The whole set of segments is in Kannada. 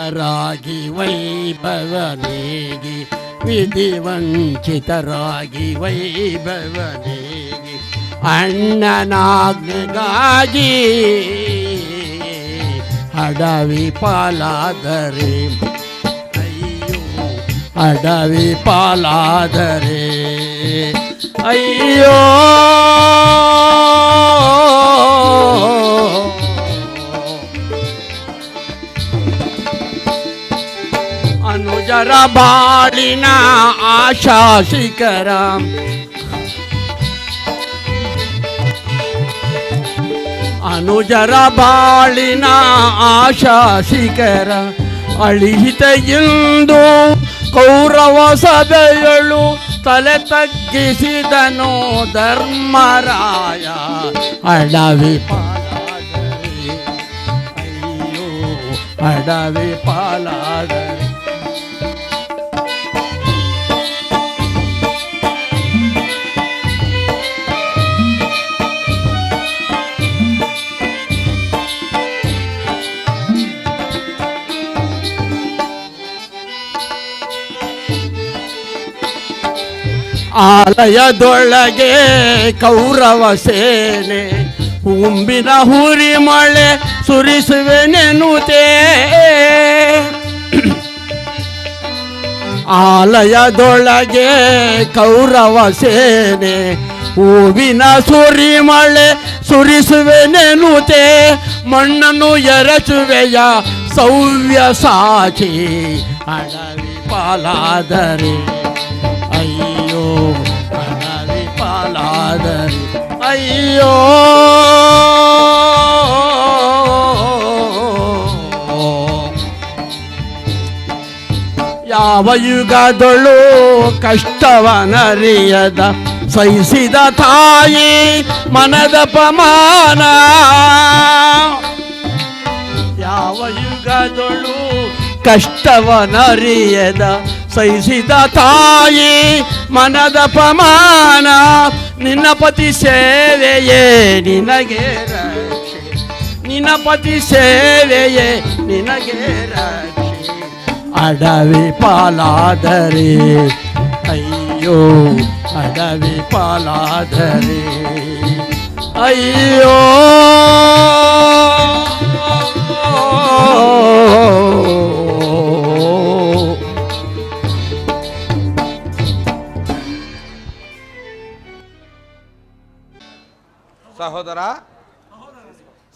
ವಂಚಿತರಾಗಿ ವೈಭವನೇಗಿ ವಿಧಿವಂಚಿತರಾಗಿ ವೈಭವನೇಗಿ ಅಣ್ಣನಾಜ್ಞೆಗಾಗಿ ಅಡವಿ ಪಾಲಾದರೆ ಅಯ್ಯೋ ಅಡವಿ ಪಾಲಾದರೆ ಅಯ್ಯೋ ಅನುಜರ ಬಾಳಿನ ಆಶಾಸಿಕರ ಅನುಜರ ಬಾಳಿನ ಆಶಾಸಿಕರ ಅಳಿಹಿತ ಎಂದು ಕೌರವ ಸಭೆಯಳು ತಲೆ ತಗ್ಗಿಸಿದನು ಧರ್ಮರಾಯ ಅಡವಿ ಪಾಲಾದರೆ ಅಯ್ಯೋ ಅಡವಿ ಪಾಲಾದರೆ ಆಲಯದೊಳಗೆ ಕೌರವ ಸೇನೆ ಹುಂಬಿನ ಹುರಿ ಮಳೆ ಸುರಿಸುವೆನೆನುತೆ ಆಲಯದೊಳಗೆ ಕೌರವ ಸೇನೆ ಹೂವಿನ ಸುರಿ ಮಳೆ ಸುರಿಸುವೆನೆನುತೆ ಮಣ್ಣನ್ನು ಎರಚುವೆಯ ಸೌವ್ಯ ಸಾಚಿ ಅಡವಿ ಪಾಲಾದರೆ ಅಯ್ಯೋ ಅಡವಿ ಪಾಲಾದರೆ ಅಯ್ಯೋ ಯಾವ ಯುಗದೊಳು ಕಷ್ಟವನರಿಯದ ಸಹಿಸಿದ ತಾಯಿ ಮನದ ಪಮಾನ ಯಾವ ಯುಗದೊಳು ಕಷ್ಟವನರಿಯದ ಸಹಿಸಿದ ತಾಯಿ ಮನದ ಪಮಾನ ನಿನ್ನ ಪತಿ ಸೇವೆಯೇ ನಿನಗೆ ರಕ್ಷೆ ನಿನ್ನ ಪತಿ ಸೇವೆಯೇ ನಿನಗೆ ರಕ್ಷೆ ಅಡವಿ ಪಾಲಾದರೆ ಅಯ್ಯೋ ಅಡವಿ ಪಾಲಾದರೆ ಅಯ್ಯೋ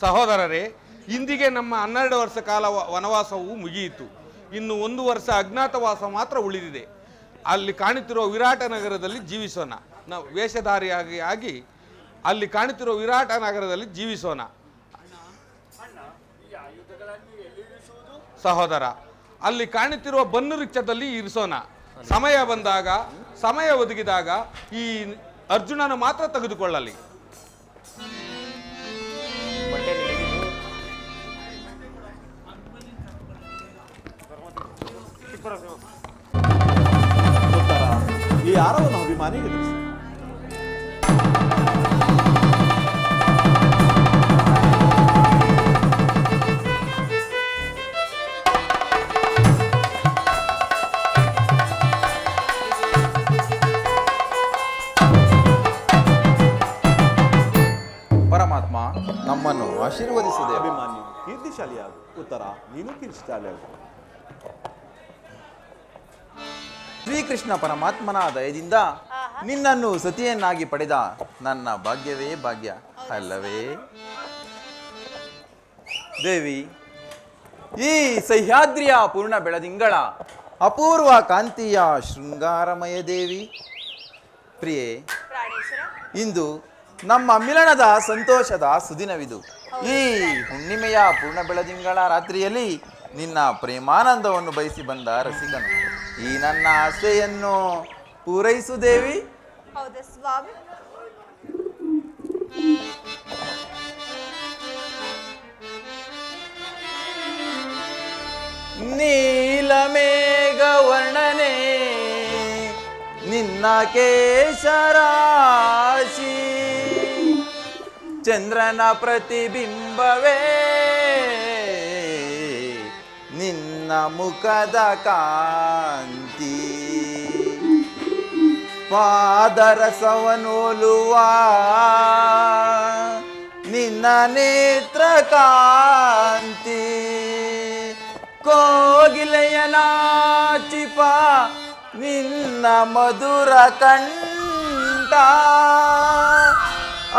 ಸಹೋದರರೇ, ಇಂದಿಗೆ ನಮ್ಮ 12 ವರ್ಷ ಕಾಲ ವನವಾಸವು ಮುಗಿಯಿತು. ಇನ್ನು 1 ವರ್ಷ ಅಜ್ಞಾತವಾಸ ಮಾತ್ರ ಉಳಿದಿದೆ. ಅಲ್ಲಿ ಕಾಣುತ್ತಿರುವ ವಿರಾಟ ನಗರದಲ್ಲಿ ಜೀವಿಸೋಣ. ನಾವು ವೇಷಧಾರಿಯಾಗಿ ಅಲ್ಲಿ ಕಾಣುತ್ತಿರುವ ವಿರಾಟ ನಗರದಲ್ಲಿ ಜೀವಿಸೋಣ. ಸಹೋದರ, ಅಲ್ಲಿ ಕಾಣುತ್ತಿರುವ ಬನ್ನು ವೃಕ್ಷದಲ್ಲಿ ಇರಿಸೋಣ. ಸಮಯ ಬಂದಾಗ, ಸಮಯ ಒದಗಿದಾಗ ಈ ಅರ್ಜುನನ ಮಾತ್ರ ತೆಗೆದುಕೊಳ್ಳಲಿ. ಈ ಆರವನ್ನು ಅಭಿಮಾನಿಗೆ ತಿಳಿಸಿ. ಪರಮಾತ್ಮ ನಮ್ಮನ್ನು ಆಶೀರ್ವದಿಸಿದೆ. ಅಭಿಮಾನಿ ಕೀರ್ತಿಶಾಲಿಯಾಗು. ಉತ್ತರ, ನೀನು ಕೀರ್ತಿಶಾಲಿಯಾಗು. ಶ್ರೀಕೃಷ್ಣ ಪರಮಾತ್ಮನ ದಯದಿಂದ ನಿನ್ನನ್ನು ಸತಿಯನ್ನಾಗಿ ಪಡೆದ ನನ್ನ ಭಾಗ್ಯವೇ ಭಾಗ್ಯ ಅಲ್ಲವೇ ದೇವಿ? ಈ ಸಹ್ಯಾದ್ರಿಯ ಪೂರ್ಣ ಬೆಳದಿಂಗಳ ಅಪೂರ್ವ ಕಾಂತಿಯ ಶೃಂಗಾರಮಯ ದೇವಿ ಪ್ರಿಯೆ, ಇಂದು ನಮ್ಮ ಮಿಲನದ ಸಂತೋಷದ ಸುದಿನವಿದು. ಈ ಹುಣ್ಣಿಮೆಯ ಪೂರ್ಣ ಬೆಳದಿಂಗಳ ರಾತ್ರಿಯಲ್ಲಿ ನಿನ್ನ ಪ್ರೇಮಾನಂದವನ್ನು ಬಯಸಿ ಬಂದ ರಸಿಕನು ಈ ನನ್ನ ಆಸೆಯನ್ನು ಪೂರೈಸು ದೇವಿ. ಹೌದಾ ಸ್ವಾಮಿ? ನೀಲಮೇಘ ವರ್ಣನೆ ನಿನ್ನ ಕೇಶರಾಶಿ, ಚಂದ್ರನ ಪ್ರತಿಬಿಂಬವೇ ನಿನ್ನ ಮುಖದ ಕಾಂತಿ ಪಾದರಸವನೋಲುವ ನಿನ್ನ ನೇತ್ರ ಕಾಂತಿ ಕೋಗಿಲೆಯ ನಾಚಿಪ ನಿನ್ನ ಮಧುರ ಕಂಠ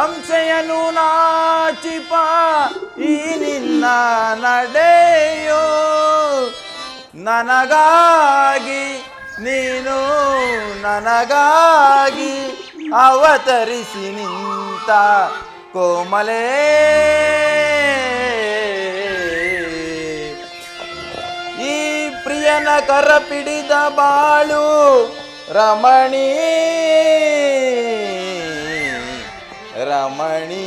ಅಂಶೆಯನು ನಾಚಿಪ ಈ ನಿನ್ನ ನಡೆಯೋ ನನಗಾಗಿ ನೀನು ನನಗಾಗಿ ಅವತರಿಸಿ ನಿಂತ ಕೋಮಲೇ ಈ ಪ್ರಿಯನ ಕರ ಪಿಡಿದ ಬಾಳು ರಮಣೀ ರಮಣೀ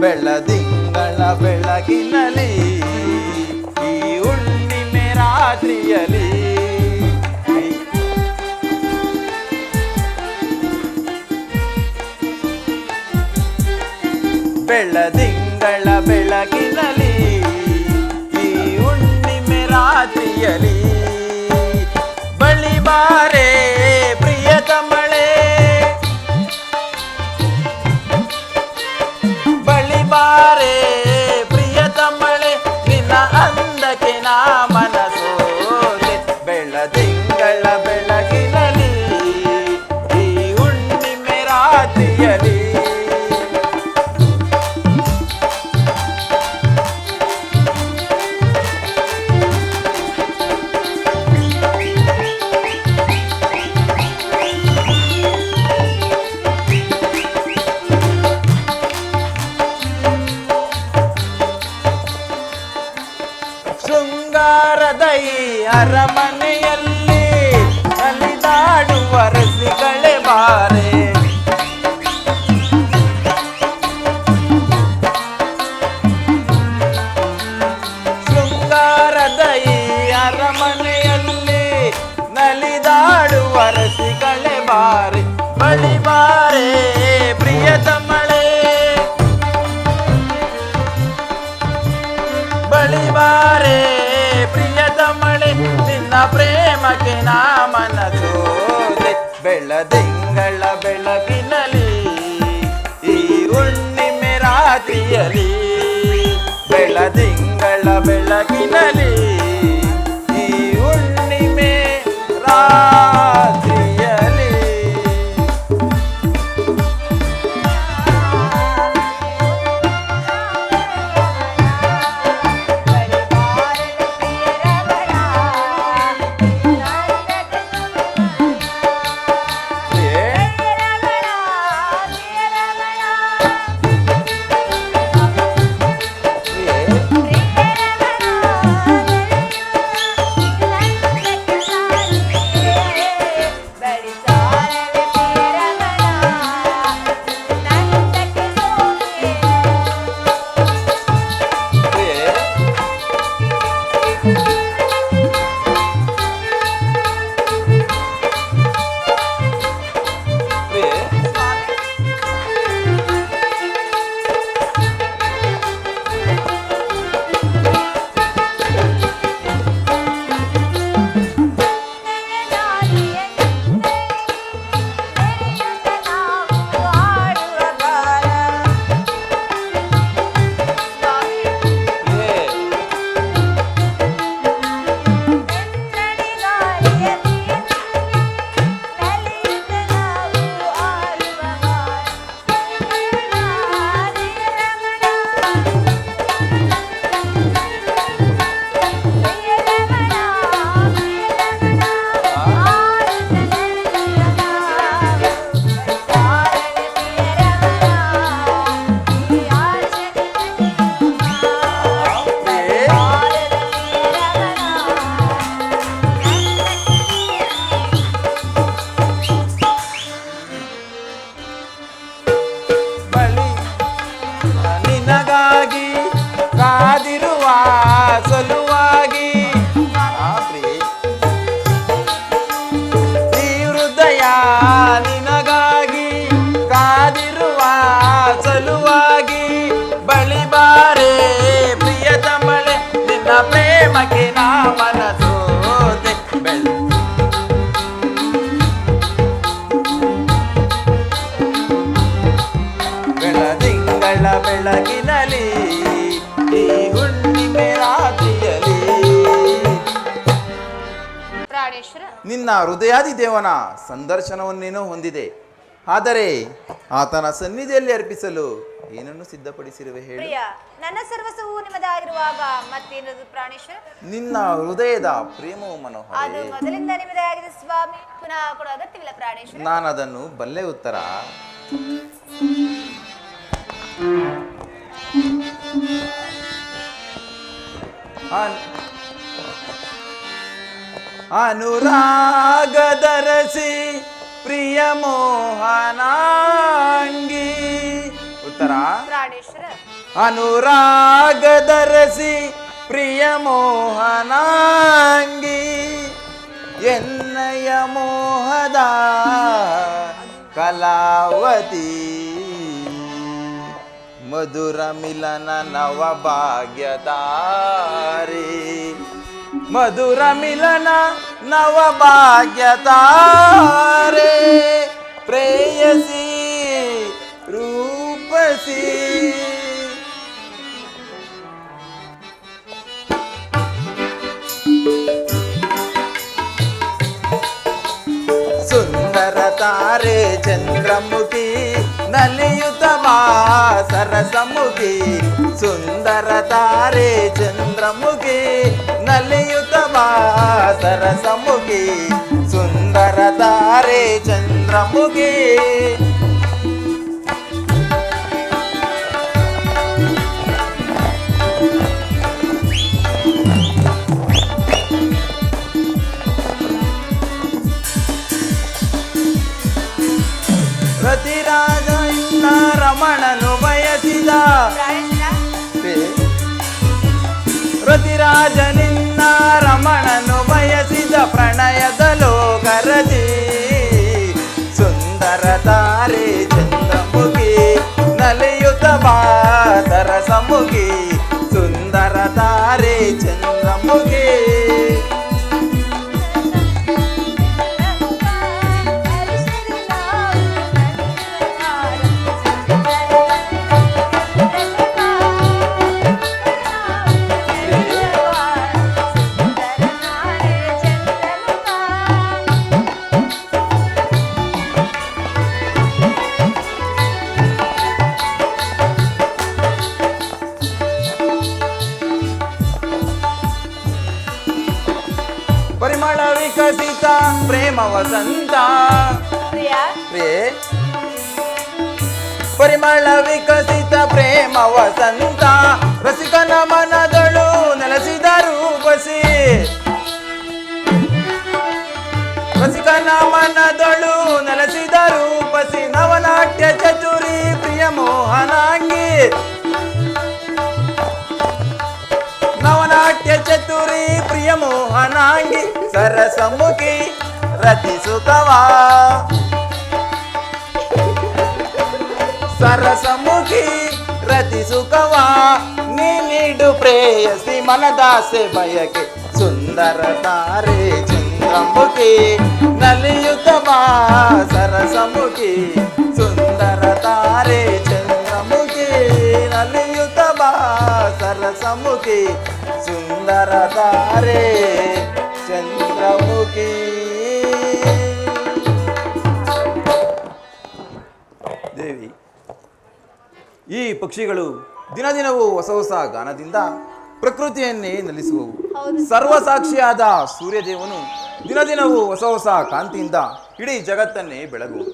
ಬೆಳದಿಂಗಳ ಬೆಳಗಿನಲ್ಲಿ ಈ ಹುಣ್ಣಿಮೆ ರಾತ್ರಿಯಲ್ಲಿ ಬೆಳದಿಂಗಳ ಬೆಳಗಿನಲ್ಲಿ ಈ ಹುಣ್ಣಿಮೆ ರಾತ್ರಿಯಲ್ಲಿ ಬಳಿ ಬಾರೆ ಪ್ರಿಯತಮಳೆ ಬಳಿ ಬಾರೆ ಪ್ರಿಯತಮಳೆ ನಿನ್ನ ಅಂದಕ್ಕೆ ನಾ ಮನಸೋದೆ ಬೆಳದಿಂಗಳ ಬೆಳಗಿನಲ್ಲಿ ಈ ಹುಣ್ಣಿಮೆ ರಾತ್ರಿಯಲ್ಲಿ ಶೃಂಗಾರದ ಈ ಅರಮನೆಯಲ್ಲಿ ಅಲಿದಾಡುವ ರಸಿಗಳೇ ಬಾರೆ ಶೃಂಗಾರದ ಈ ಅರಮನೆಯಲ್ಲಿ ನಲಿದಾಡುವ ರಸಿಗಳೇ ಬಾರೆ ಬಳಿ ಬಾರೆ ಪ್ರಿಯತಮಳೆ ಬಳಿ ಬಾರೆ ಪ್ರಿಯತಮಳೆ ನಿನ್ನ ಪ್ರೇಮಕ್ಕೆ ನಾ ಮನಸೋದೆ ಬೆಳದಿಂಗಳ ಬೆಳಗಿನಲ್ಲಿ ಈ ಹುಣ್ಣಿಮೆ ರಾತ್ರಿಯಲ್ಲಿ ಬೆಳದಿಂಗಳ ಬೆಳಗಿನಲ್ಲಿ ಈ ಹುಣ್ಣಿಮೆ ರಾತ್ರಿಯಲ್ಲಿ ಪ್ರಾಣೇಶ್ವರ. ನಿನ್ನ ಹೃದಯಾದಿ ದೇವನ ಸಂದರ್ಶನವನ್ನೇನೋ ಹೊಂದಿದೆ. ಆದರೆ ಆತನ ಸನ್ನಿಧಿಯಲ್ಲಿ ಅರ್ಪಿಸಲು ಏನನ್ನು ಸಿದ್ಧಪಡಿಸಿರುವೆ ಹೇಳಿ? ಪ್ರಿಯ, ನನ್ನ ಸರ್ವಸ್ವವು ನಿಮ್ಮದಾಗಿರುವಾಗ ಮತ್ತೇನದು ಪ್ರಾಣೇಶ್ವರ? ನಿನ್ನ ಹೃದಯದ ಪ್ರೇಮವು ಮನೋಹರ. ಅದು ಮೊದಲಿಂದ ನಿಮ್ಮದೇ ಆಗಿದೆ ಸ್ವಾಮಿ, ಪುನಃ ಕೊಡೋ ಅಗತ್ಯವಿಲ್ಲ ಪ್ರಾಣೇಶ್ವರ. ನಾನು ಅದನ್ನು ಬಲ್ಲೆ. ಉತ್ತರ ಅನುರಾಗದರಸಿ ಪ್ರಿಯ ಮೋಹನಾಂಗಿ. ಉತ್ತರ ಪ್ರಾಣೇಶ್ವರ. ಅನುರಾಗದರಸಿ ಪ್ರಿಯ ಮೋಹನಾಂಗಿ ಎನ್ನಯ ಮೋಹದ ಕಲಾವತಿ ಮಧುರ ಮಿಲನ ನವ ಭಾಗ್ಯದಾರಿ ಮಧುರ ಮಿಲನ ನವ ಭಾಗ್ಯದಾರೆ ಪ್ರೇಯಸಿ ರೂಪಸಿ ಸುಂದರ ತಾರೆ ಚಂದ್ರಮುಖಿ ನಲಿಯುತ ಸರಸಮುಖಿ ಸುಂದರ ತಾರೆ ಚಂದ್ರಮುಖಿ ನಲಿಯುತ ಸರಸಮುಖಿ ಸುಂದರ ತಾರೆ ಚಂದ್ರಮುಖಿ ರತಿರಾಜ ಇನ್ನ ರಮಣನು ಬಯಸಿದ ರತಿರಾಜನಿನ್ನ ರಮಣನು ಬಯಸಿದ ಪ್ರಣಯದ ಲೋಕರತಿ ಸುಂದರ ತಾರೆ ಚಂದ್ರಮುಖಿ ನಲಿಯುತ ಸರಸಮುಖಿ ಸುಂದರ ತಾರೆ ಚಂದ್ರಮುಖಿ ಪರಿಮಳ ವಿಕಸಿತ ಪ್ರೇಮ ವಸಂತ ಪರಿಮಳ ವಿಕಸಿತ ಪ್ರೇಮ ವಸಂತ ರಸಿಕನ ಮನದಳು ನೆಲೆಸಿದ ರೂಪಸಿ ರಸಿಕನ ಮನದಳು ನೆಲೆಸಿದ ರೂಪಸಿ ನವನಾಟ್ಯ ಚತುರಿ ಪ್ರಿಯ ಮೋಹನಾಂಗಿ ನವನಾಟ್ಯ ಚತುರಿ ಪ್ರಿಯ ಮೋಹನಾಂಗಿ ಸರಸಮುಖಿ ರತಿಸುತವಾ ಸರಸಮುಖಿ ರತಿಸುಕವಾ ನೀಡು ಪ್ರೇಯಸಿ ಮನದಾಸೆ ಬಯಕೆ ಸುಂದರ ತಾರೆ ಚಂದ್ರಮುಖಿ ನಲಿಯುತವಾ ಸರಸಮುಖಿ ಸುಂದರ ತಾರೆ ಚಂದ್ರಮುಖಿ ನಲಿಯುತವಾ ಸರಸಮುಖಿ ಸುಂದರ ತಾರೆ ಚಂದ್ರಮುಖಿ. ದೇವಿ, ಈ ಪಕ್ಷಿಗಳು ದಿನದಿನವೂ ಹೊಸ ಹೊಸ ಗಾನದಿಂದ ಪ್ರಕೃತಿಯನ್ನೇ ನಲಿಸುವವು. ಸರ್ವಸಾಕ್ಷಿಯಾದ ಸೂರ್ಯದೇವನು ದಿನದಿನವೂ ಹೊಸ ಹೊಸ ಕಾಂತಿಯಿಂದ ಇಡೀ ಜಗತ್ತನ್ನೇ ಬೆಳಗುವು.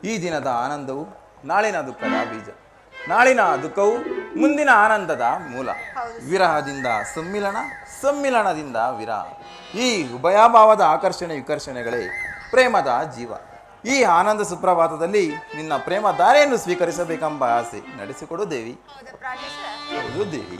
ಈ ದಿನದ ಆನಂದವು ನಾಳಿನ ದುಃಖದ ಬೀಜ, ನಾಳಿನ ದುಃಖವು ಮುಂದಿನ ಆನಂದದ ಮೂಲ. ವಿರಹದಿಂದ ಸಮ್ಮಿಲನ, ಸಮ್ಮಿಲನದಿಂದ ವಿರಹ, ಈ ಉಭಯಭಾವದ ಆಕರ್ಷಣೆ ವಿಕರ್ಷಣೆಗಳೇ ಪ್ರೇಮದ ಜೀವ. ಈ ಆನಂದ ಸುಪ್ರಭಾತದಲ್ಲಿ ನಿನ್ನ ಪ್ರೇಮ ದಾರಿಯನ್ನು ಸ್ವೀಕರಿಸಬೇಕೆಂಬ ಆಸೆ ನಡೆಸಿಕೊಡು ದೇವಿ. ಹೌದು ದೇವಿ.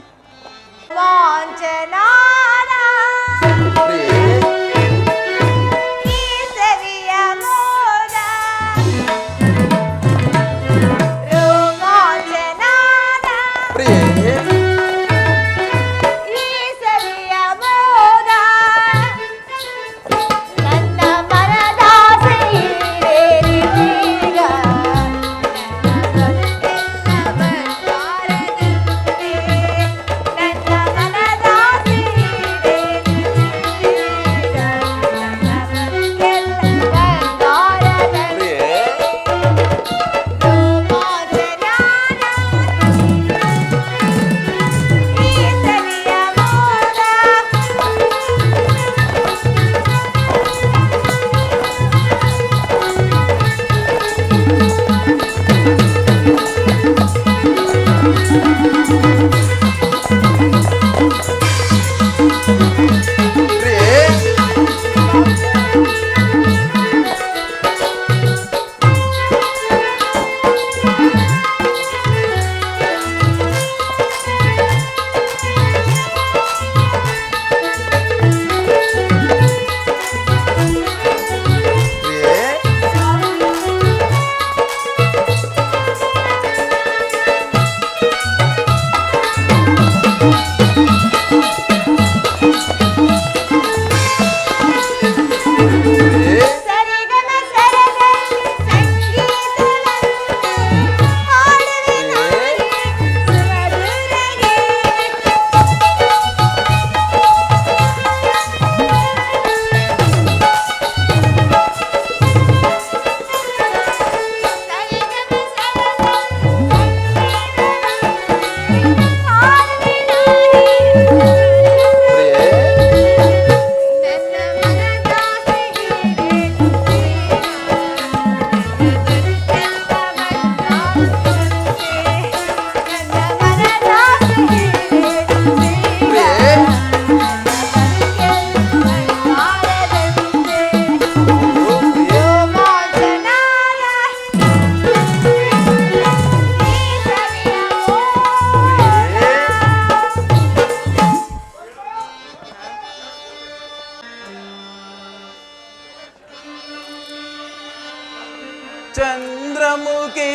ಚಂದ್ರಮುಖಿ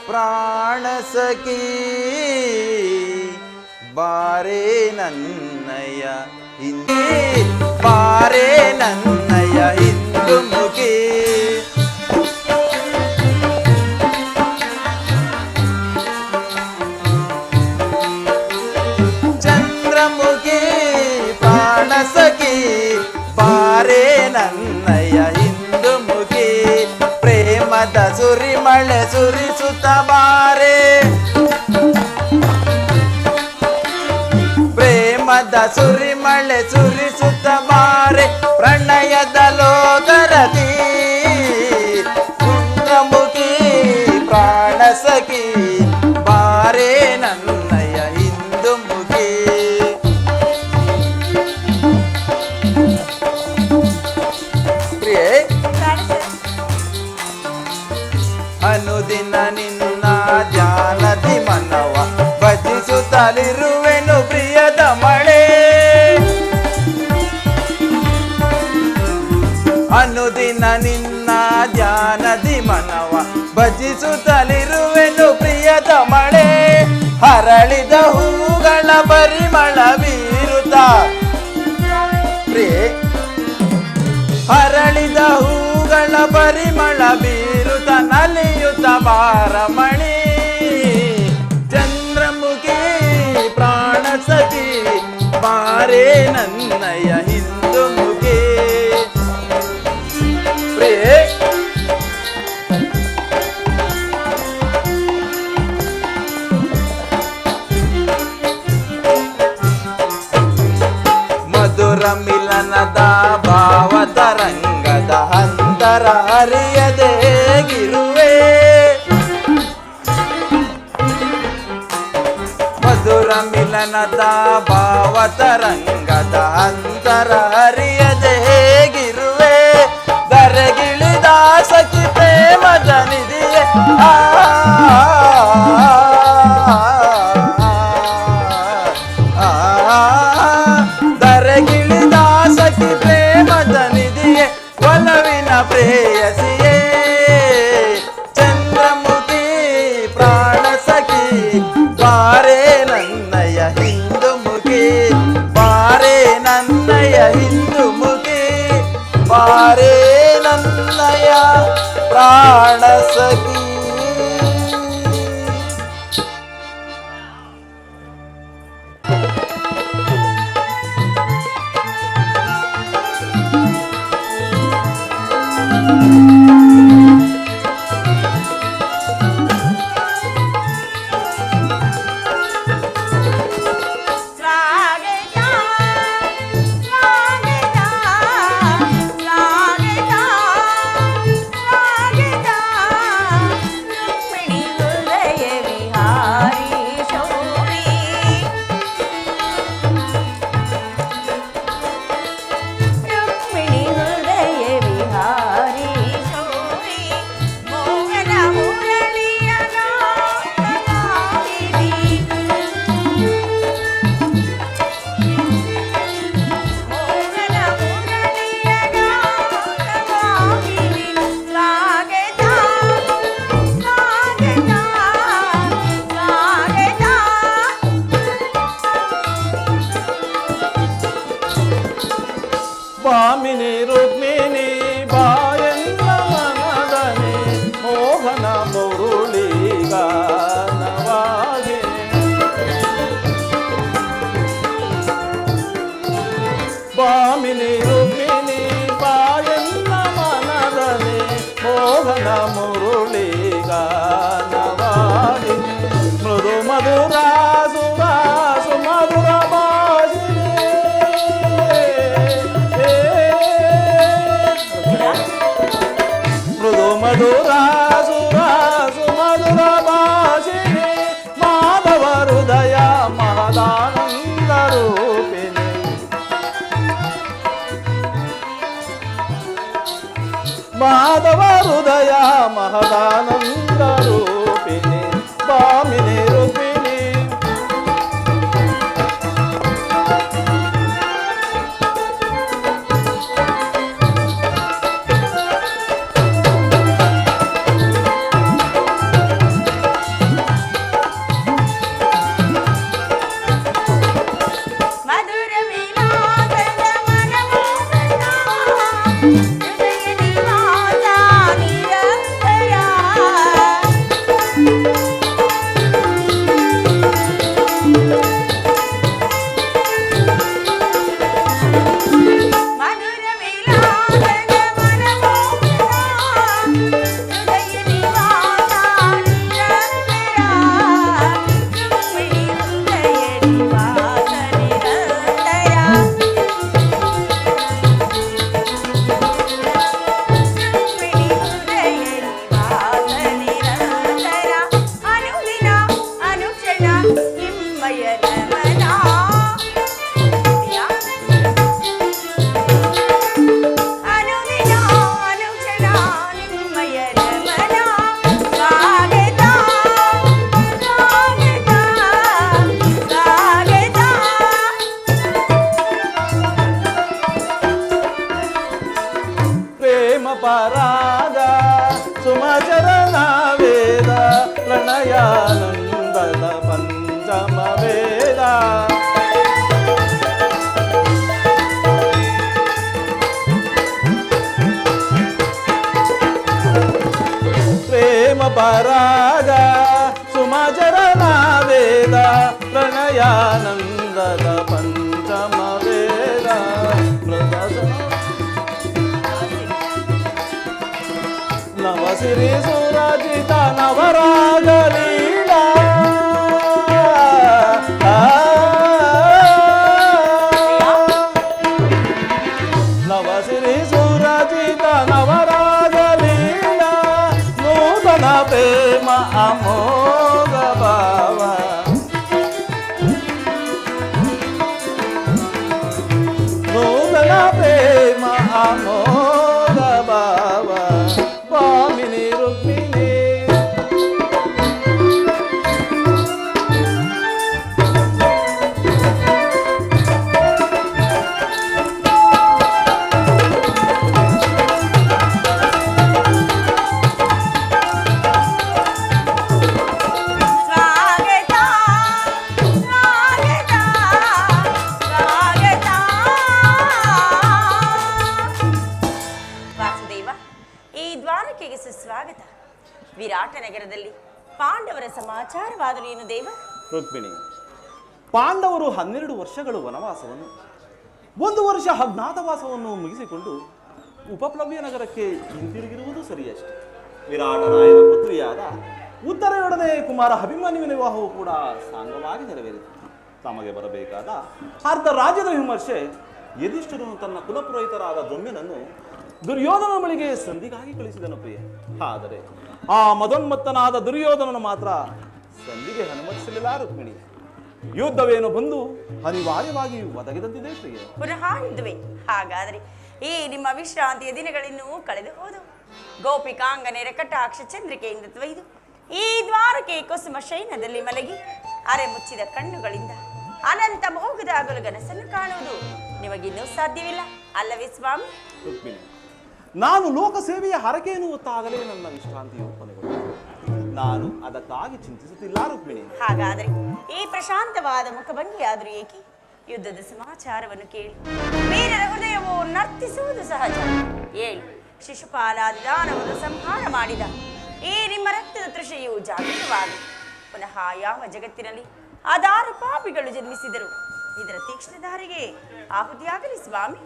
ಪ್ರಾಣ ಸಖಿ ಬಾರೆ ನನ್ನಯ ಹಿಂದಿ ಬಾರೆ ನನ್ನಯ ಹಿಂದು ಮುಖಿ ಚಂದ್ರಮುಖಿ ಪ್ರಾಣ ಸಖಿ ಬಾರೆ ನನ್ನಯ ಹಿಂದು ಮುಖಿ ಪ್ರೇಮದ ಸುರಿಮಳೆ ಸುರಿಸುತ್ತ ಬಾರೆ ಪ್ರೇಮದ ಸುರಿಮಳೆ ಸುರಿಸುತ್ತ ಬಾರೆ ಪ್ರಣಯದ ಲೋಕರತಿ ಚಂದ್ರಮುಖಿ ಪ್ರಾಣ ಸಖಿ ಬಾರೆ ನನ್ನಯ ಹಿಂದು ಮುಖಿ ಪ್ರಿಯೆ ಅನುದಿನ ನಿನ್ನ ಧ್ಯಾನದಿ ಮನವ ಭಜಿಸುತ್ತಲಿರುವೆನು ಪ್ರಿಯದ ಮಳೆ ಅನುದಿನ ನಿನ್ನ ಧ್ಯಾನದಿ ಮನವ ಭಜಿಸುತ್ತಲಿರುವೆನು ಪ್ರಿಯದ ಮಳೆ ಹರಳಿದ ಹೂಗಳ ಪರಿಮಳ ಬೀರುತ್ತ ಪ್ರಿಯೆ ಹರಳಿದ ಹೂಗಳ ಪರಿಮಳ ಬೀರುತ್ತ ನಲಿಯುತ್ತ ಬಾರಮಣಿ ಚಂದ್ರಮುಖಿ ಪ್ರಾಣ ಸಖಿ ಬಾರೆ ನನ್ನಯ ಹಿಂದು ಮುಖಿ ಪ್ರಿಯೆ ಮಧುರ ಮಿಲನದ ಭಾವತರಂಗದ ಅಂತರ ಅರಿಯದೆ ಗಿರುವೆ ಮಧುರ ಮಿಲನದ ಭಾವತರಂಗದ ಅಂತರ ಅರಿಯದೆ ಗಿರುವೆ ದರೆಗಿಳಿದ ಸಖಿ ಪ್ರೇಮದ ನಿಧಿಯೇ ದರೆಗಿಳಿದ ಸಖಿ ಪ್ರೇಮದ ನಿಧಿಯೇ ಒಲವಿನ ಪ್ರೇಯಸಿಯೇ ಚಂದ್ರಮುಖಿ ಪ್ರಾಣ ಸಖಿ ಬಾರೆ ನನ್ನಯ ಹಿಂದು ಮುಖಿ ಬಾರೆ ನನ್ನಯ ಹಿಂದು ಮುಖಿ ಬಾರೆ ನನ್ನಯ ಪ್ರಾಣ ಸಖಿ ಭಾಮಿನಿ ರುಕ್ಮಿಣಿ ಬಾಯನ್ನ ಮನದನೆ ಮೋಹನ ಮುರುಳಿ ಗಾನವಾಗಿ ಭಾಮಿನಿ ರುಕ್ಮಿಣಿ ಬಾಯನ್ನ ಮನದನೆ ಮೋಹನ ಮುರುಳಿ ಗಾನವಾಗಿ ಮೃದು ಮಧುರ ಸುರಾಸು ಮಧುರ ಮೃದು ಮಧುರ ಸುರಾಸು ಮಧುರ ಭಾಷಿಣಿ ಮಾಧವ ಹೃದಯ ಮಹದಾನಂದ ರೂಪಿಣಿ ಮಾಧವ ಹೃದಯ ಮಹದಾನಂದ ರೂಪಿಣಿ ಭಾಮಿನಿ ರುಕ್ಮಿಣಿ ಪರಾಗ ಸುಮಚರಣ ವೇದ ಪ್ರಣಯಾನಂದದ ಪಂಚಮ ವೇದ ಪ್ರೇಮ ಪರಾಗ ಸುಮಚರಣ ವೇದ ಪ್ರಣಯಾನಂದದ ಪಂಚಮ ವೇದ ನವಸಿರಿ ಸುರಜಿತ ನವರಾಗ ಲೀಲಾ ನವಸಿರಿ ಸುರಜಿತ ನವರಾಗ ಲೀಲಾ ನೂತನ ಪ್ರೇಮ ಅಮೋಘ ಭಾವ ನೂತನ ಪ್ರೇಮ ಅಮೋಘ ಭಾವ ಭಾಮಿನಿ ರುಕ್ಮಿಣಿ ಸುಸ್ವಾಗತ. ವಿರಾಟ ನಗರದಲ್ಲಿ ಪಾಂಡವರ ಸಮಾಚಾರವಾದರೂ ಏನು ದೇವ? ರುಕ್ಮಿಣಿ, ಪಾಂಡವರು 12 ವರ್ಷಗಳು ವನವಾಸವನ್ನು 1 ವರ್ಷ ಅಜ್ಞಾತವಾಸವನ್ನು ಮುಗಿಸಿಕೊಂಡು ಉಪಪ್ಲವ್ಯ ನಗರಕ್ಕೆ ಹಿಂತಿರುಗಿರುವುದು ಸರಿಯಷ್ಟೆ. ವಿರಾಟರಾಯನ ಪುತ್ರಿಯಾದ ಉತ್ತರೆಯೊಡನೆ ಕುಮಾರ ಅಭಿಮನ್ಯುವಿನ ವಿವಾಹವು ಕೂಡ ಸಾಂಗವಾಗಿ ನೆರವೇರಿತು. ತಮಗೆ ಬರಬೇಕಾದ ಅರ್ಧ ರಾಜ್ಯದ ವಿಮರ್ಶೆ ಯಧಿಷ್ಠಿರನು ತನ್ನ ಕುಲಪುರೋಹಿತರಾದ ದ್ರಮ್ಯನನ್ನು ದುರ್ಯೋಧನ ಬಳಿಗೆ ಸಂಧಿಗಾಗಿ ಕಳಿಸಿದನು ಪ್ರಿಯ. ಆದರೆ ಆ ಮದೋನ್ಮತ್ತನಾದ ದುರ್ಯೋಧನನು ಮಾತ್ರ ಸಂಧಿಗೆ ಅನುಮತಿಸಲಿಲ್ಲ ರುಕ್ಮಿಣಿ. ಯುದ್ಧವೇನು ಬಂದು ಅನಿವಾರ್ಯವಾಗಿ ಒದಗಿದಂತಿದೆ ಪ್ರಿಯ. ಪುನಃ ಯುದ್ಧವೇ? ಹಾಗಾದರೆ ಈ ನಿಮ್ಮ ವಿಶ್ರಾಂತಿಯ ದಿನಗಳಿನ್ನೂ ಕಳೆದು ಹೋದವು. ಗೋಪಿಕಾಂಗನೆಯರ ಕಟಾಕ್ಷ ಚಂದ್ರಿಕೆಯಿಂದ ತ್ವಯ್ದು ಈ ದ್ವಾರಕೆ ಕುಸುಮ ಶೈನದಲ್ಲಿ ಮಲಗಿ ಅರೆ ಮುಚ್ಚಿದ ಕಣ್ಣುಗಳಿಂದ ಅನಂತ ಭೋಗದ ಹಗಲು ಕನಸನ್ನು ಕಾಣುವುದು ನಿಮಗಿನ್ನೂ ಸಾಧ್ಯವಿಲ್ಲ ಅಲ್ಲವೇ ಸ್ವಾಮಿ? ರುಕ್ಮಿಣಿ, ನಾನು ಲೋಕ ಸೇವೆಯ ಹರಕೆಯನ್ನು ಹೊತ್ತಾಗಲೇ ನನ್ನ ವಿಶ್ರಾಂತಿಯು ಕೊನೆಗೊಂಡಿತು. ನಾನು ಅದಕ್ಕಾಗಿ ಚಿಂತಿಸುತ್ತಿಲ್ಲ ರುಕ್ಮಿಣಿ. ಹಾಗಾದರೆ ಈ ಪ್ರಶಾಂತವಾದ ಮುಖಭಂಗಿಯಾದರೂ ಏಕೆ? ಯುದ್ಧದ ಸಮಾಚಾರವನ್ನು ಕೇಳಿ ವೀರರ ಹೃದಯವು ನರ್ತಿಸುವುದು ಸಹಜ. ಏಳು ಶಿಶುಪಾಲಾದಿ ದಾನವನ್ನು ಸಂಹಾರ ಮಾಡಿದ ಈ ನಿಮ್ಮ ರಕ್ತದ ತೃಷೆಯು ಜಾಗೃತವಾಗಿ ಪುನಃ ಯಾವ ಜಗತ್ತಿನಲ್ಲಿ ಆಧಾರ ಪಾಪಿಗಳು ಜನ್ಮಿಸಿದರು ಇದರ ತೀಕ್ಷ್ಣ ದಾರಿಗೆ ಆಹುತಿಯಾಗಲಿ ಸ್ವಾಮಿ.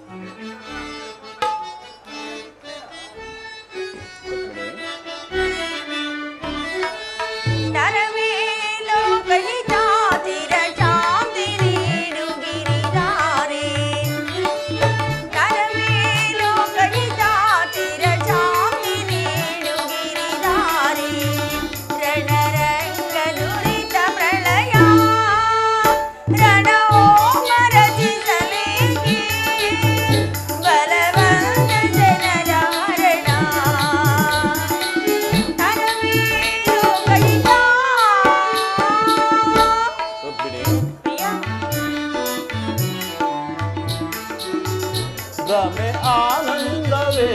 ರಮೆ ಆನಂದವೇ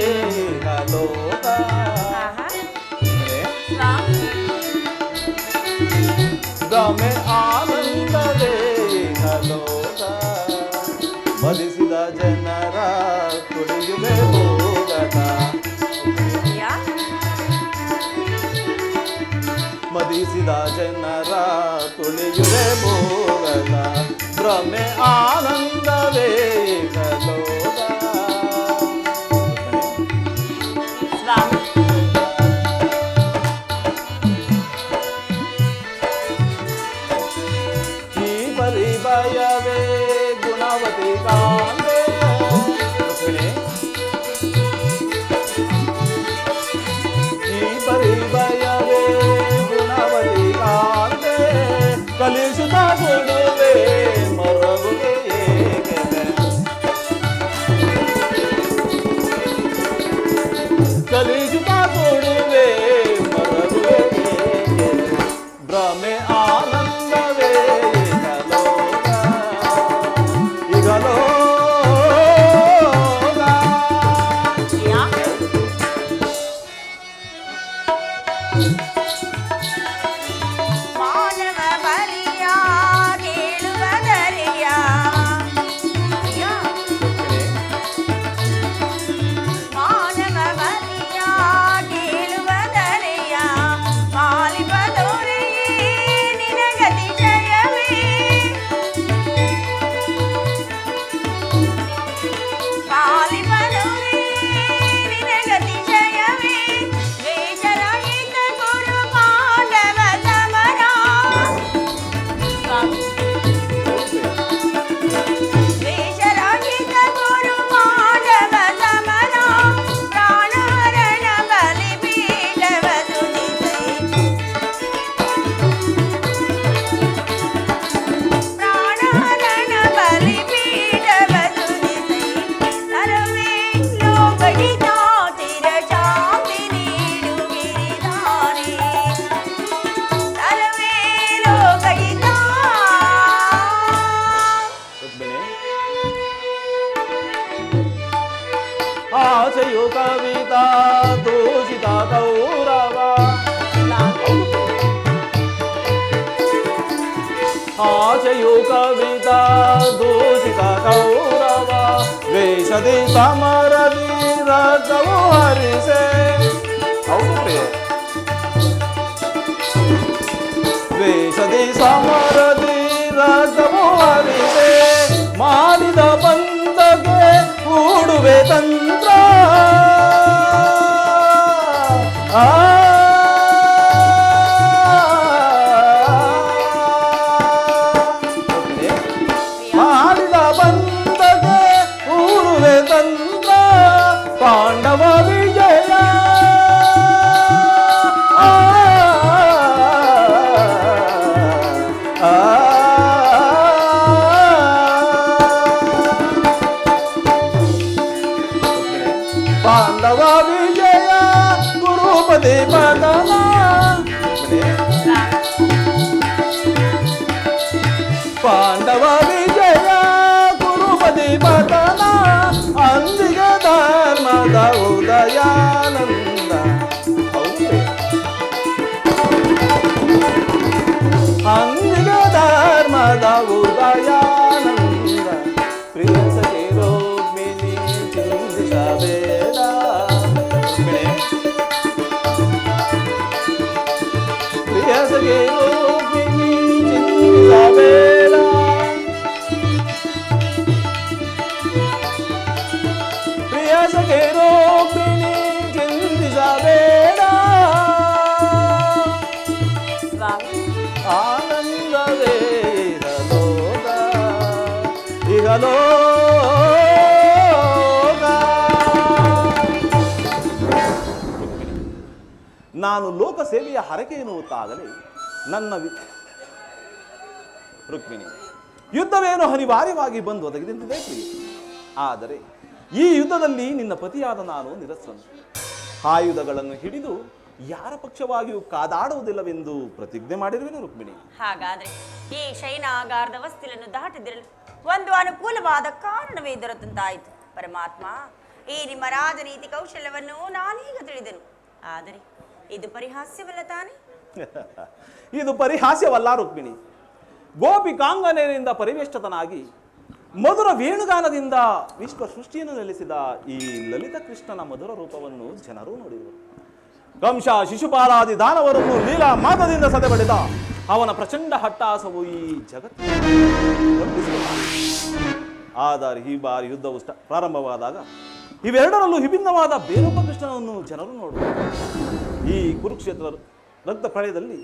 ಲೋಕ ರಮೆ ಆನಂದವೇ ಲೋಕ ಮದಿಸಿದ ಜನರ ಕುಡಿಯುವೆ ತುಳಿಸಿದ ಜನರ ತುಳಿಯುವೆ ಭೋಗದ ಭ್ರಮೆ ಆನಂದವೇ ಕಲೋದ. ಸ್ವಾಮಿ ಈ ಪರಿಭಯವೇ ಗುಣವತಿ ಕಾಂತೆ. ಈ ಪರಿಭಯವೇ ಗುಣವತಿ ಕಾಂತೆ ಕಲಿಸುತ್ತ ಕೊಡುವೆ ಮರಗುವೆ ಕಲಿಸುತ್ತ ಕೊಡುವೆ ಮರಗುವೆ ಭ್ರಮೆ ಆನಂದವೇ ಕಲೋಗ ಈಗಲೋಗ. ಮಾನವ ಬಲಿಯ ಕೇಳುವ ದರೆಯ ಮಾನವ ಬಲಿಯ ಕೇಳುವ ದರೆಯ ಮಾಲಿಪ ದೊರೆಯೇ ನಿನಗತಿ ಜಯವೇ ಮಾಲಿಪ ದೊರೆಯೇ ನಿನಗತಿ ಜಯವೇ ವೇಷರಹಿತ ಗುರು ಪಾಂಡವ ಸಮರ ವೇಷರಹಿತ ಗುರು ಪಾಂಡವ ಸಮರ ಪ್ರಾಣಹರಣ ಬಲಿ ಪೀಠವ ತುಜಿಸೈ ಪ್ರಾಣಹರಣ ಬಲಿ ಪೀಠವ ತುಜಿಸೈ ಸರ್ವೇ ಲೋಕಹಿತ ಚಿರ ಶಾಂತಿ ನೀಡು ಗಿರಿಧಾರಿ ಸರ್ವೇ ಲೋಕಹಿತ ಆಸೆಯು ಕವಿತಾ ದೂಷಿತ ಗೌರವ ಆಸೆಯು ಕವಿತಾ ದೂಷಿತ ಗೌರವ ವೇಷದಿ ಸಮರದಿ ರಥವು ಹರಿಸೆ. ವೇಷದಿ ಸಮರದಿ ರಥವು ಹರಿಸೆ ಮಾಡಿದ ಬಂದಗೆ ಕೂಡುವೆ ತಂತ್ರ. ಆ ಮಾಡಿದ ಬಂದಗೆ ಕೂಡುವೆ ತಂತ್ರ ಪಾಂಡವ ವಿಜಯ. ಪಾಂಡವ ವಿಜಯ ಗುರುಪತಿ ಪದನ. ಪಾಂಡವ ವಿಜಯ ಗುರುಪತಿ ಪದನ ಅಂದಿಗೆ ಧರ್ಮದ ಉದಯಾನಂದ. ಅಂದಿಗೆ ಧರ್ಮದ ಉದಯಾನಂದ ಪ್ರಿಯ ಸಖಿ ರೋಗ್ಮಿಣಿ ಚಿಂತಿಸಬೇಡ. ಪ್ರಿಯ ಸಖಿ ರೋಗ್ಮಿಣಿ ಚಿಂತಿಸಬೇಡ. ಪ್ರಿಯ ಸಖಿ ರೋಗ್ಮಿಣಿ ಚಿಂತಿಸಬೇಡ. ಸ್ವಾಮಿ ಆನಂದವೇ ಇಹಲೋಕ ಇಹಲೋಕ. ನಾನು ಲೋಕ ಸೇವೆಯ ಹರಕೆ ಎನ್ನುತ್ತಾಗಲೇ ನನ್ನ ರುಕ್ಮಿಣಿ ಯುದ್ಧವೇನು ಅನಿವಾರ್ಯವಾಗಿ ಬಂದು ಒದಗಿದಂತಿದೆ ಪ್ರಿಯೆ. ಆದರೆ ಈ ಯುದ್ಧದಲ್ಲಿ ನಿನ್ನ ಪತಿಯಾದ ನಾನು ನಿರಸ್ವನು. ಆಯುಧಗಳನ್ನು ಹಿಡಿದು ಯಾರ ಪಕ್ಷವಾಗಿಯೂ ಕಾದಾಡುವುದಿಲ್ಲವೆಂದು ಪ್ರತಿಜ್ಞೆ ಮಾಡಿರುವೆನು ರುಕ್ಮಿಣಿ. ಹಾಗಾದ್ರೆ ಈ ಶೈನಾಗಾರದ ವಸ್ತಿಲನ್ನು ದಾಟಿದಿರಲು ಒಂದು ಅನುಕೂಲವಾದ ಕಾರಣವೇ ದೊರೆತಂತಾಯಿತು. ಪರಮಾತ್ಮ, ಈ ನಿಮ್ಮ ರಾಜನೀತಿ ಕೌಶಲ್ಯವನ್ನು ನಾನೀಗ ತಿಳಿದೆನು. ಆದರೆ ಇದು ಪರಿಹಾಸ್ಯವಲ್ಲ ತಾನೆ? ಇದು ಪರಿಹಾಸ್ಯವಲ್ಲ ರುಕ್ಮಿಣಿ. ಗೋಪಿಕಾಂಗನೆಯರಿಂದ ಪರಿವೇಷ್ಟತನಾಗಿ ಮಧುರ ವೇಣುಗಾನದಿಂದ ವಿಶ್ವ ಸೃಷ್ಟಿಯನ್ನು ನೆಲೆಸಿದ ಈ ಲಲಿತ ಕೃಷ್ಣನ ಮಧುರ ರೂಪವನ್ನು ಜನರು ನೋಡಿದರು. ಕಂಸ ಶಿಶುಪಾಲಾದಿ ದಾನವರನ್ನು ಲೀಲಾ ಮಾರ್ಗದಿಂದ ಸದೆಬಡಿದ ಅವನ ಪ್ರಚಂಡ ಹಟ್ಟಾಸವು ಈ ಜಗತ್ತು. ಆದರೆ ಈ ಬಾರಿ ಯುದ್ಧವು ಪ್ರಾರಂಭವಾದಾಗ ಇವೆರಡರಲ್ಲೂ ವಿಭಿನ್ನವಾದ ಬೇರೊಬ್ಬ ಕೃಷ್ಣನನ್ನು ಜನರು ನೋಡುವರು. ಈ ಕುರುಕ್ಷೇತ್ರ ರಕ್ತ ಪ್ರಳಯದಲ್ಲಿ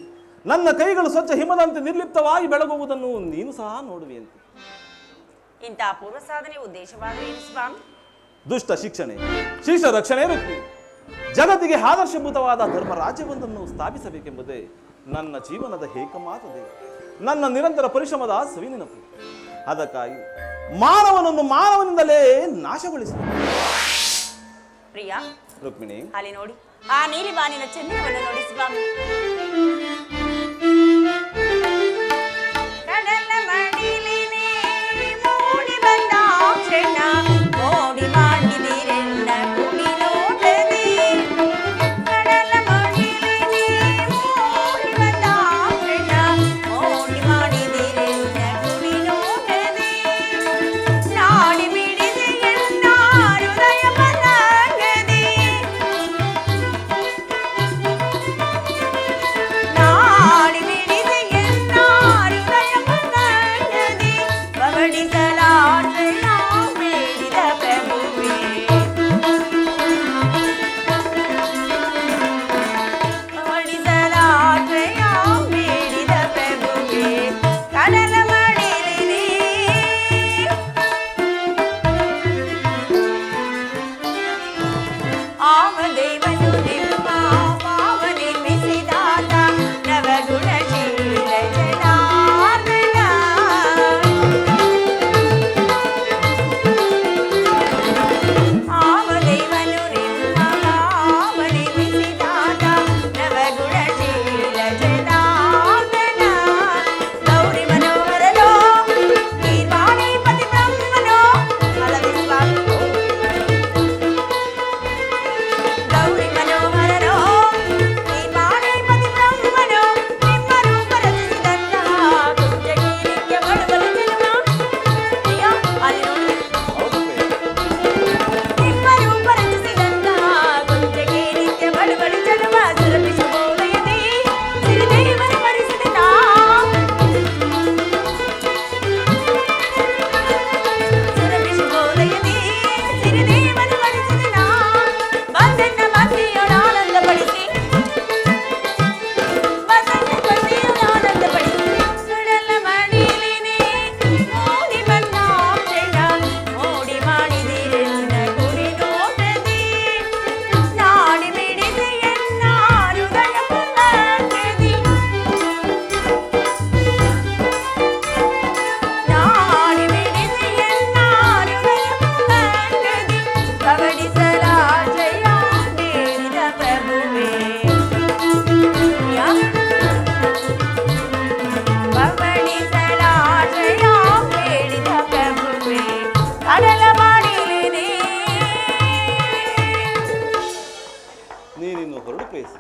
ನನ್ನ ಕೈಗಳು ಸ್ವಚ್ಛ ಹಿಮದಂತೆ ನಿರ್ಲಿಪ್ತವಾಗಿ ಬೆಳಗುವುದನ್ನು ನೀನು ಸಹ ನೋಡುವೆಯಂತೆ. ಇಂತಹ ಪೂರ್ವ ಸಾಧನೆ ಉದ್ದೇಶವಾದರೆ ಏನು ಸ್ವಾಮಿ? ದುಷ್ಟ ಶಿಕ್ಷಣೆ, ಶಿಷ್ಟ ರಕ್ಷಣೆ ಇರುತ್ತೆ. ಜಗತ್ತಿಗೆ ಆದರ್ಶಭೂತವಾದ ಧರ್ಮ ರಾಜ್ಯವೊಂದನ್ನು ಸ್ಥಾಪಿಸಬೇಕೆಂಬುದೇ ನನ್ನ ಜೀವನದ ಏಕಮಾತದೆ, ನನ್ನ ನಿರಂತರ ಪರಿಶ್ರಮದ ಸವಿನೆನಪು. ಅದಕ್ಕಾಗಿ ಮಾನವನನ್ನು ಮಾನವನಿಂದಲೇ ನಾಶಗೊಳಿಸಿದ. ಪ್ರಿಯ ರುಕ್ಮಿಣಿ, ಅಲ್ಲಿ ನೋಡಿ, ಆ ನೀಲಿ ಬಾನಿನ ಚಂದ್ರವನ್ನು ನೋಡಿ ಸ್ವಾಮಿ. ಕಡಲ ಮಡಿಲಿನೇ ಮೂಡಿ ಬಂದ ಕ್ಷಣ ಮೋಡಿ ಮಾಡಿದಿರೆಲ್ಲ ಕುಡಿ ನೋಡದೆ. ಕಡಲ ಮಡಿಲಿನೇ ಮೂಡಿ ಬಂದ ಕ್ಷಣ ಮೋಡಿ ಮಾಡಿದಿರೆಲ್ಲ ಕುಡಿ ನೋಡದೆ. ನಾಡಿ ಬಿಡಿದೆ ಎನ್ನ ಹೃದಯ ಪದಂಗದಿ. ನಾಡಿ ಬಿಡಿದೆ ಎನ್ನ ಹೃದಯ ಪದಂಗದಿ. ಬವಡಿಸಲಾಟೆಯ ಬೇಡಿದ ಪ್ರಭುವೇ. ಬವಡಿಸಲಾಟೆಯ ಬೇಡಿದ ಪ್ರಭುವೇ. ಕಡಲ ಮಡಿಲಿನೇ ಆಮದೇವನು ನಿಮ್ಮ ಪಾವ ನಿರ್ಮಿಸಿದಾತ ನವಗುಣಶೀಲ ಜನಾರ್ದನ. ಆಮದೇವನು ನಿಮ್ಮ ಪಾವ ನಿರ್ಮಿಸಿದಾತ ನವಗುಣಶೀಲ ಜನಾರ್ದನ. ಗೌರಿ ಮನೋಹರನೋ ಗೀರ್ವಾಣಿ ಪತಿ ಬ್ರಹ್ಮನೋ ಫಲವಿಸ್ವಾಮಿ. ಗೌರಿ ಮನೋಹರನೋ ಗೀರ್ವಾಣಿಪತಿ ಬ್ರಹ್ಮನೋ ನಿಮ್ಮ ರೂಪ ರಚಿಸಿದಂತಹ ಕುಂಜಗೀರಿಕೆ ಬಡಬಲು ಜನ್ಮ. ಪ್ರಿಯ, ಅಲ್ಲಿ ನೋಡಿ, ನಿಮ್ಮ ರೂಪ ರಚಿಸಿದಂತಹ ಕುಂಜಗೀರಿಕೆ ಬಡಬಲು ಜನ್ಮ. ಸುರಭಿ ಶುಭೋದಯದಿ ಸಿರಿದೇವನ ವರಿಸಿದ ನಾ. ಸುರಭಿ ಶುಭೋದಯದಿ ಸಿರಿದೇವನ ವರಿಸಿದ ನಾ. ಬಸಣ್ಣ ಮತಿಯೊಳಾನಂದಪಡಿಸಿ, ಬಸಣ್ಣ ಮತಿಯೊಳಾನಂದಪಡಿಸಿ. ಕಡಲ ಮಡಿಲಿನೇ ಮೂಡಿ ಬಂದ ಕ್ಷಣ ಮೋಡಿ ಮಾಡಿದಿರೆನ್ನ ಕುಡಿ ನೋಡದೆ. ನಾಡಿ ಬಿಡಿದೆ ಎನ್ನ ಹೃದಯ ಪಲ್ಲಕ್ಕದಿ. ನಾಡಿ ಬಿಡಿದೆ ಎನ್ನ ಹೃದಯ ಪಲ್ಲಕ್ಕದಿ. ಬವಡಿಸಲಾಜಯ ಬೇಡಿದ ಪ್ರಭುವೇ. ಬವಡಿಸಲಾಜಯ ಬೇಡಿದ ಪ್ರಭುವೇ. ಕಡಲ ಮಡಿಲಿನೇ ನೀನಿನ್ನು ಹೊರಡು ಪ್ರೇಯಸಿ.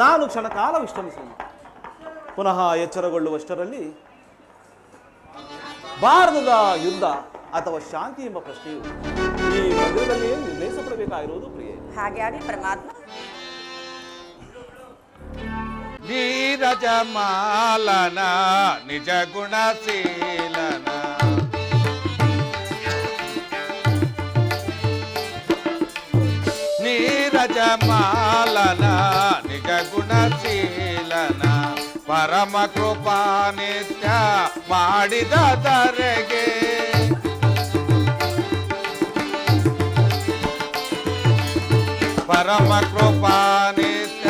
ನಾನು ಕ್ಷಣಕಾಲ ವಿಶ್ರಮಿಸೋಣ. ಪುನಃ ಎಚ್ಚರಗೊಳ್ಳುವಷ್ಟರಲ್ಲಿ ಭಾರತದ ಯುದ್ಧ ಅಥವಾ ಶಾಂತಿ ಎಂಬ ಪ್ರಶ್ನೆಯು ಈ ಮಂದಿರದಲ್ಲಿಯೇ ನಿರ್ಣಯಿಸಪಡಬೇಕಾಗಿರುವುದು ಪ್ರಿಯೆ. ಹಾಗೆ ಆಗಲಿ ಪರಮಾತ್ಮ. ನೀರಜ ಮಾಲನ ನಿಜ ಗುಣಶೀಲನ. ನೀರಜ ಮಾಲನ ನಿಜ ಗುಣಶೀಲನ. ಪರಮ ಕೃಪಾ ನಿತ್ಯ ಮಾಡಿದ ಧರೆಗೆ. ಪರಮ ಕೃಪಾ ನಿತ್ಯ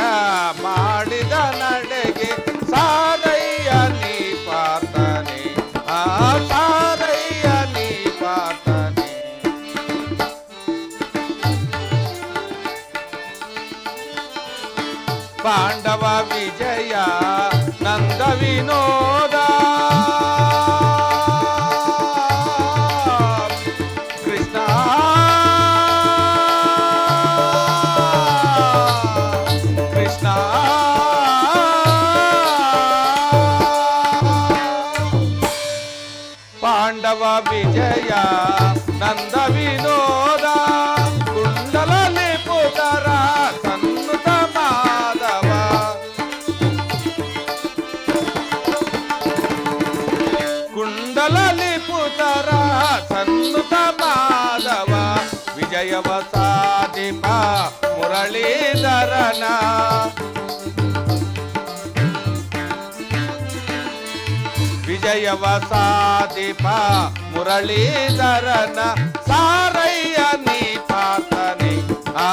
ಮಾಡಿದ ನಡೆಗೆ. ಸಾರಯ್ಯ ನೀ ಪಾತನೆ, ಆ ಸಾರಯ್ಯ ನೀ ಪಾತನೆ. ಪಾಂಡವ ವಿಜಯ ನಂದ ವಿನೋದ. ಕೃಷ್ಣ ಕೃಷ್ಣ ಪಾಂಡವ ವಿಜಯ ನಂದ ವಿನೋದ. ಕುಂಡಲ ಪುತರ ಸನ್ನುತ ವಿಜಯವ ಸಾಧಿಪ ಮುರಳೀಧರನ ವಿಜಯವ ಸಾಧಿಪ ಮುರಳೀಧರನ ಸಾರಯ್ಯ ನೀ ಪಾತನೆ ಆ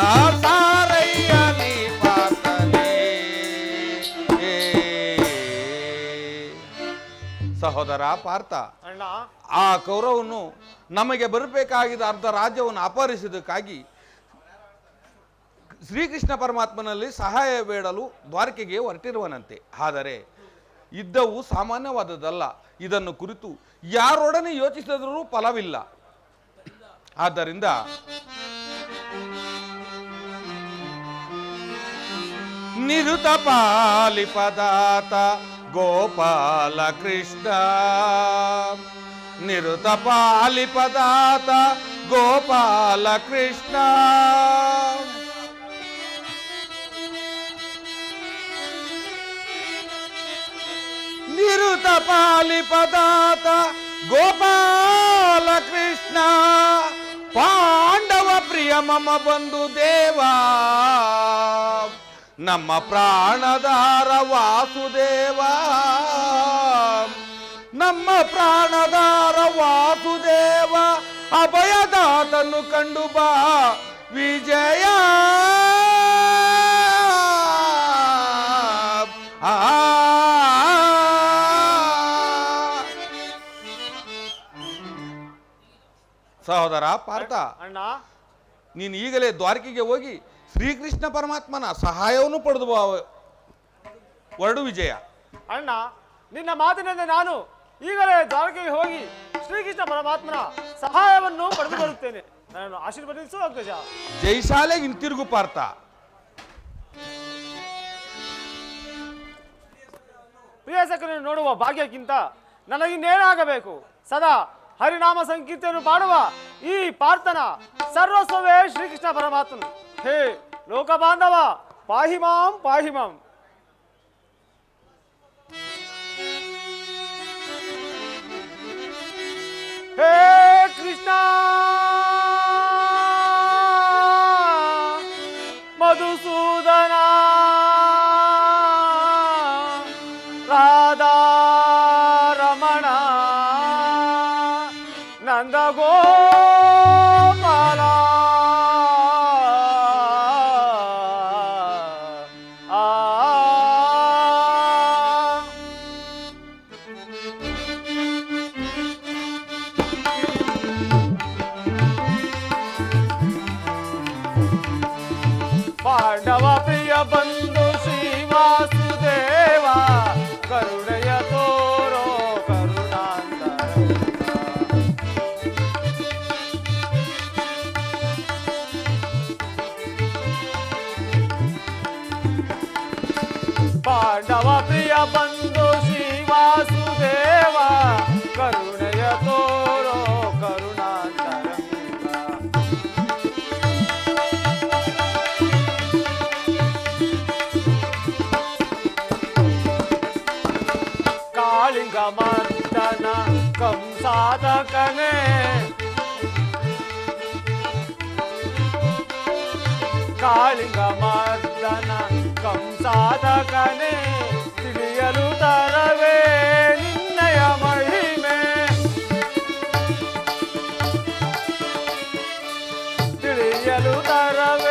ಸಾರಯ್ಯ ನೀ ಪಾತನೆ. ಸಹೋದರ ಪಾರ್ಥ, ಅಣ್ಣ, ಆ ಕೌರವನು ನಮಗೆ ಬರಬೇಕಾಗಿದ್ದ ಅರ್ಧ ರಾಜ್ಯವನ್ನು ಅಪಹರಿಸಿದ್ದಕ್ಕಾಗಿ ಶ್ರೀಕೃಷ್ಣ ಪರಮಾತ್ಮನಲ್ಲಿ ಸಹಾಯ ಬೇಡಲು ದ್ವಾರಕೆಗೆ ಹೊರಟಿರುವನಂತೆ. ಆದರೆ ಯುದ್ಧವು ಸಾಮಾನ್ಯವಾದದ್ದಲ್ಲ. ಇದನ್ನು ಕುರಿತು ಯಾರೊಡನೆ ಯೋಚಿಸಿದರೂ ಫಲವಿಲ್ಲ. ಆದ್ದರಿಂದ ನಿರುತ ಪಾಲಿಪದಾತ ಗೋಪಾಲ ಕೃಷ್ಣ ನಿರುತ ಪಾಲಿಪದಾತ ಗೋಪಾಲ ಕೃಷ್ಣ ನಿರುತ ಪಾಲಿಪದಾತ ಗೋಪಾಲ ಕೃಷ್ಣ ಪಾಂಡವ ಪ್ರಿಯ ಮಮ ಬಂಧು ದೇವ ನಮ್ಮ ಪ್ರಾಣದಾರ ವಾಸುದೇವ ನಮ್ಮ ಪ್ರಾಣದಾರ ವಾಸುದೇವ ಅಭಯದಾತನು ಕಂಡು ಬಾ ವಿಜಯ ಸಹೋದರ ಪಾರ್ಥ, ಅಣ್ಣ, ನೀನು ಈಗಲೇ ದ್ವಾರಕೆಗೆ ಹೋಗಿ ಶ್ರೀಕೃಷ್ಣ ಪರಮಾತ್ಮನ ಸಹಾಯವನ್ನು ಪಡೆದು ಹೊರಡು ವಿಜಯ. ಅಣ್ಣ, ನಿನ್ನ ಮಾತಿನಂತೆ ನಾನು ಈಗಲೇ ದ್ವಾರಕೆಗೆ ಹೋಗಿ ಶ್ರೀಕೃಷ್ಣ ಪರಮಾತ್ಮನ ಸಹಾಯವನ್ನು ಪಡೆದು ಬರುತ್ತೇನೆ. ನನ್ನನ್ನು ಆಶೀರ್ವದಿಸು ಅಗ್ರಜ. ಜೈಶಾಲೆಗೆ ಹಿಂತಿರುಗು ಪಾರ್ಥ. ಪ್ರಿಯಸಕರನ್ನು ನೋಡುವ ಭಾಗ್ಯಕ್ಕಿಂತ ನನಗಿನ್ನೇನಾಗಬೇಕು? ಸದಾ ಹರಿನಾಮ ಸಂಕೀರ್ತನೆಯನ್ನು ಪಾಡುವ ಈ ಪಾರ್ಥನ ಸರ್ವಸ್ವವೇ ಶ್ರೀಕೃಷ್ಣ ಪರಮಾತ್ಮನು. ಹೇ ಲೋಕ ಬಾಂಧವ, ಪಾಹಿಮಾಂ ಪಾಹಿಮಾಂ. ಹೇ ಕೃಷ್ಣ ಮಧುಸೂದನ ರಾಧಾ ರಮಣ ನಂದ ಗೋಪಾಲ ಪಾಂಡವ ಪ್ರಿಯ ಬಂಧು ಶ್ರೀ ವಾಸುದೇವ ಕರುಣೆಯ ತೋರೋ ಕರುಣಾಂತರ ಪಾಂಡವ ಪ್ರಿಯ ಬಂಧು ಶ್ರೀ ವಾಸುದೇವ ಕರುಣೆಯ ತೋರೋ ಕರುಣಾಂತರ ಕಾಳಿಂಗ ಮರ್ದನ ಕಂಸಾಧಕನೇ ಕಾಳಿಂಗ ಮರ್ದನ ಕಂಸಾಧಕನೇ ತಿಳಿಯಲು ತರವೇ ನಿನ್ನಯ ಮಹಿಮೆ ತಿಳಿಯಲು ತರವೇ